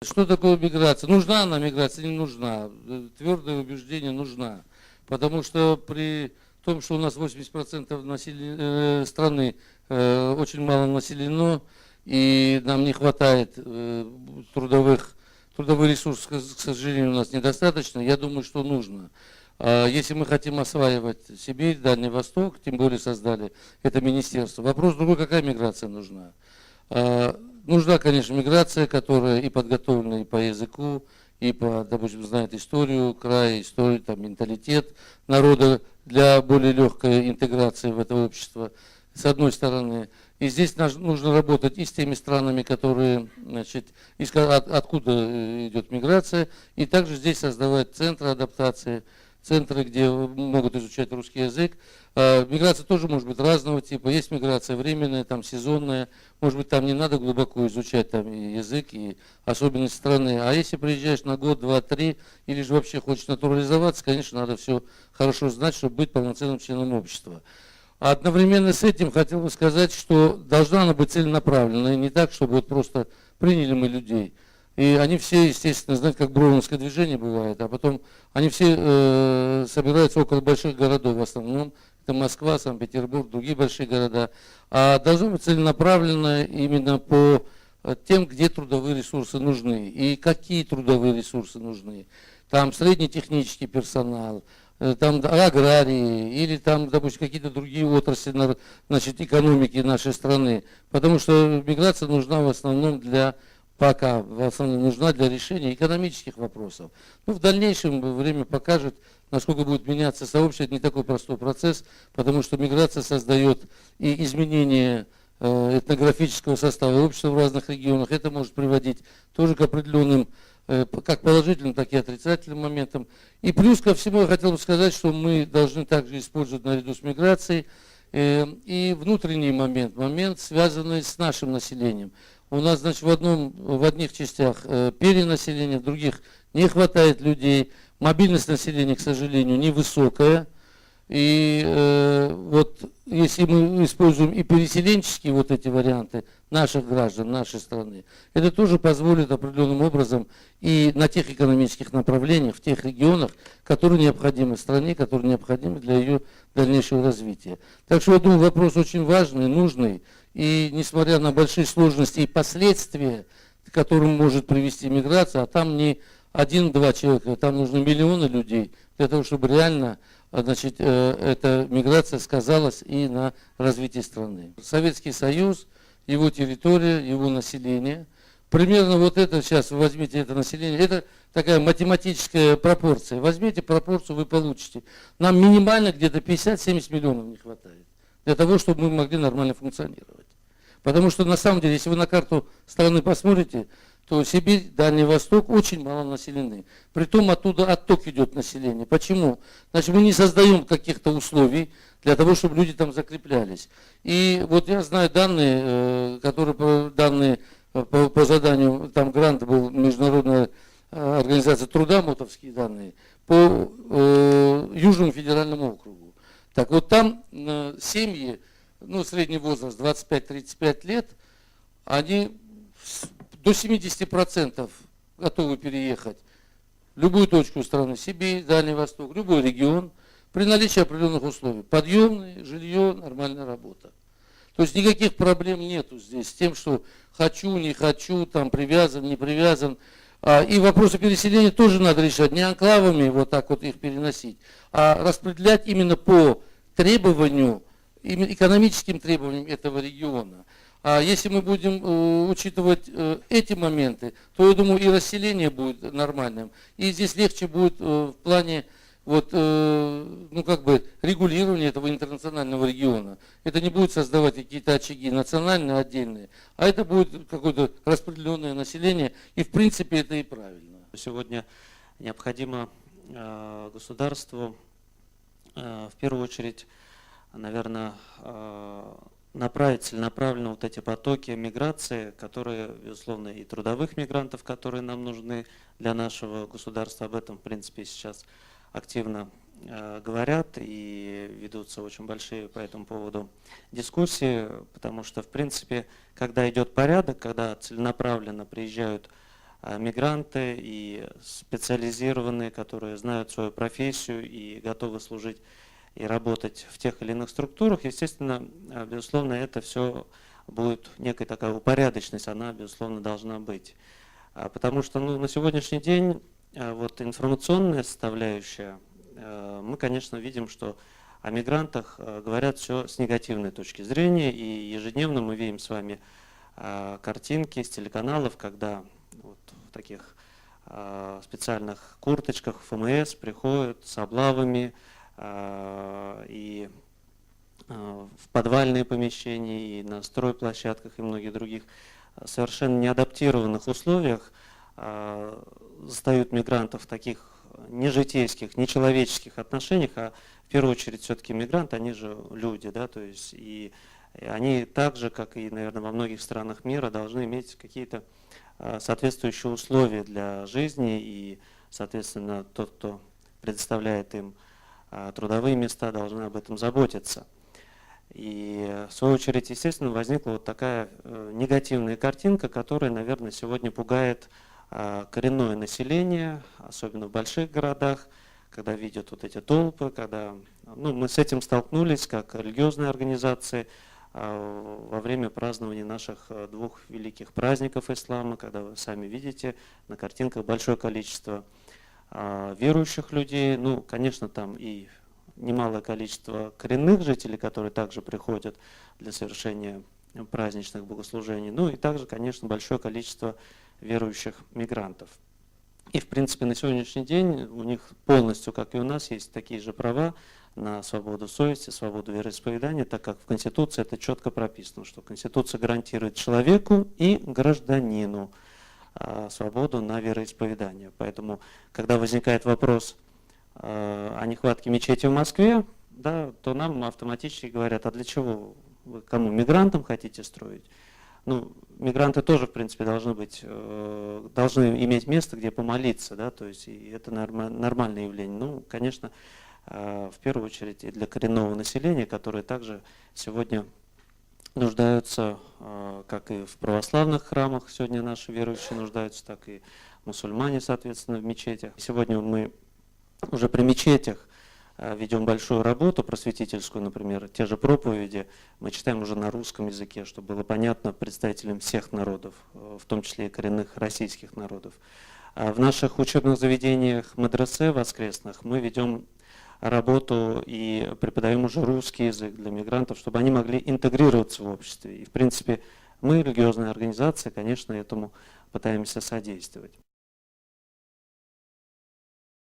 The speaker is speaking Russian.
Что такое миграция? Нужна она миграция, не нужна? Твердое убеждение нужна. Потому что при том, что у нас 80% страны очень мало населено, и нам не хватает трудовой ресурс, к сожалению, у нас недостаточно, я думаю, что нужно. Если мы хотим осваивать Сибирь, Дальний Восток, тем более создали это министерство. Вопрос другой, какая миграция нужна? Нужна, конечно, миграция, которая и подготовлена и по языку, и по, допустим, знает историю края, историю, там, менталитет народа для более легкой интеграции в это общество, с одной стороны. И здесь нужно работать и с теми странами, которые, значит, откуда идет миграция, и также здесь создавать центры адаптации, центры, где могут изучать русский язык. Миграция тоже может быть разного типа. Есть миграция временная, там сезонная. Может быть, там не надо глубоко изучать там и язык, и особенности страны. А если приезжаешь на год, два, три, или же вообще хочешь натурализоваться, конечно, надо все хорошо знать, чтобы быть полноценным членом общества. А одновременно с этим хотел бы сказать, что должна она быть целенаправленной, не так, чтобы вот просто приняли мы людей. И они все, естественно, знаете, как броуновское движение бывает, а потом они все собираются около больших городов в основном. Это Москва, Санкт-Петербург, другие большие города. А должно быть целенаправленно именно по тем, где трудовые ресурсы нужны и какие трудовые ресурсы нужны. Там среднетехнический персонал, там аграрии или там, допустим, какие-то другие отрасли, значит, экономики нашей страны. Потому что миграция нужна в основном пока в основном нужна для решения экономических вопросов. Ну, в дальнейшем время покажет, насколько будет меняться сообщество. Это не такой простой процесс, потому что миграция создает и изменение этнографического состава общества в разных регионах. Это может приводить тоже к определенным как положительным, так и отрицательным моментам. И плюс ко всему я хотел бы сказать, что мы должны также использовать наряду с миграцией и внутренний момент, связанный с нашим населением. У нас, значит, в одних частях перенаселение, в других не хватает людей. Мобильность населения, к сожалению, невысокая. И вот если мы используем и переселенческие вот эти варианты наших граждан, нашей страны, это тоже позволит определенным образом и на тех экономических направлениях, в тех регионах, которые необходимы стране, которые необходимы для ее дальнейшего развития. Так что я думаю, вопрос очень важный, нужный. И несмотря на большие сложности и последствия, к которым может привести миграция, а там не один-два человека, там нужны миллионы людей для того, чтобы реально, значит, эта миграция сказалась и на развитии страны. Советский Союз, его территория, его население. Примерно вот это, сейчас вы возьмите это население, это такая математическая пропорция. Возьмите пропорцию, вы получите. Нам минимально где-то 50-70 миллионов не хватает для того, чтобы мы могли нормально функционировать. Потому что на самом деле, если вы на карту страны посмотрите, то Сибирь, Дальний Восток очень мало населены. Притом оттуда отток идет населения. Почему? Значит, мы не создаем каких-то условий для того, чтобы люди там закреплялись. И вот я знаю данные, данные по заданию, там грант был Международная организация труда, мотовские данные, по Южному федеральному округу. Так вот там семьи, ну, средний возраст 25-35 лет, они до 70% готовы переехать в любую точку страны, Сибирь, Дальний Восток, любой регион, при наличии определенных условий. Подъемное, жилье, нормальная работа. То есть никаких проблем нету здесь с тем, что хочу, не хочу, там привязан, не привязан. И вопросы переселения тоже надо решать, не анклавами вот так вот их переносить, а распределять именно по требованию, именно экономическим требованиям этого региона. А если мы будем учитывать эти моменты, то, я думаю, и расселение будет нормальным. И здесь легче будет в плане вот, ну, как бы регулирования этого интернационального региона. Это не будет создавать какие-то очаги национальные, отдельные, а это будет какое-то распределенное население. И, в принципе, это и правильно. Сегодня необходимо государству в первую очередь, наверное, направить целенаправленно вот эти потоки миграции, которые, безусловно, и трудовых мигрантов, которые нам нужны для нашего государства. Об этом, в принципе, сейчас активно говорят и ведутся очень большие по этому поводу дискуссии, потому что, в принципе, когда идет порядок, когда целенаправленно приезжают мигранты и специализированные, которые знают свою профессию и готовы служить и работать в тех или иных структурах, естественно, безусловно, это все будет некая такая упорядоченность, она, безусловно, должна быть. Потому что на сегодняшний день вот информационная составляющая, мы, конечно, видим, что о мигрантах говорят все с негативной точки зрения, и ежедневно мы видим с вами картинки с телеканалов, когда вот в таких специальных курточках ФМС приходят с облавами и в подвальные помещения, и на стройплощадках, и многих других совершенно неадаптированных условиях застают мигрантов в таких нежитейских, нечеловеческих отношениях, а в первую очередь все-таки мигранты, они же люди, да, то есть и они так же, как и, наверное, во многих странах мира, должны иметь какие-то соответствующие условия для жизни, и, соответственно, тот, кто предоставляет им трудовые места, должны об этом заботиться. И в свою очередь, естественно, возникла вот такая негативная картинка, которая, наверное, сегодня пугает коренное население, особенно в больших городах, когда видят вот эти толпы, когда мы с этим столкнулись как религиозные организации во время празднования наших двух великих праздников ислама, когда вы сами видите на картинках большое количество верующих людей, конечно, там и немалое количество коренных жителей, которые также приходят для совершения праздничных богослужений, и также, конечно, большое количество верующих мигрантов. И, в принципе, на сегодняшний день у них полностью, как и у нас, есть такие же права на свободу совести, свободу вероисповедания, так как в Конституции это четко прописано, что Конституция гарантирует человеку и гражданину свободу на вероисповедание. Поэтому, когда возникает вопрос о нехватке мечети в Москве, да, то нам автоматически говорят, а для чего вы кому, мигрантам хотите строить? Мигранты тоже, в принципе, должны иметь место, где помолиться, да, то есть и это нормальное явление. Конечно, в первую очередь и для коренного населения, которое также сегодня нуждаются, как и в православных храмах, сегодня наши верующие нуждаются, так и мусульмане, соответственно, в мечетях. Сегодня мы уже при мечетях ведем большую работу просветительскую, например, те же проповеди мы читаем уже на русском языке, чтобы было понятно представителям всех народов, в том числе и коренных российских народов. В наших учебных заведениях медресе воскресных мы ведем работу и преподаем уже русский язык для мигрантов, чтобы они могли интегрироваться в обществе. И, в принципе, мы, религиозные организации, конечно, этому пытаемся содействовать.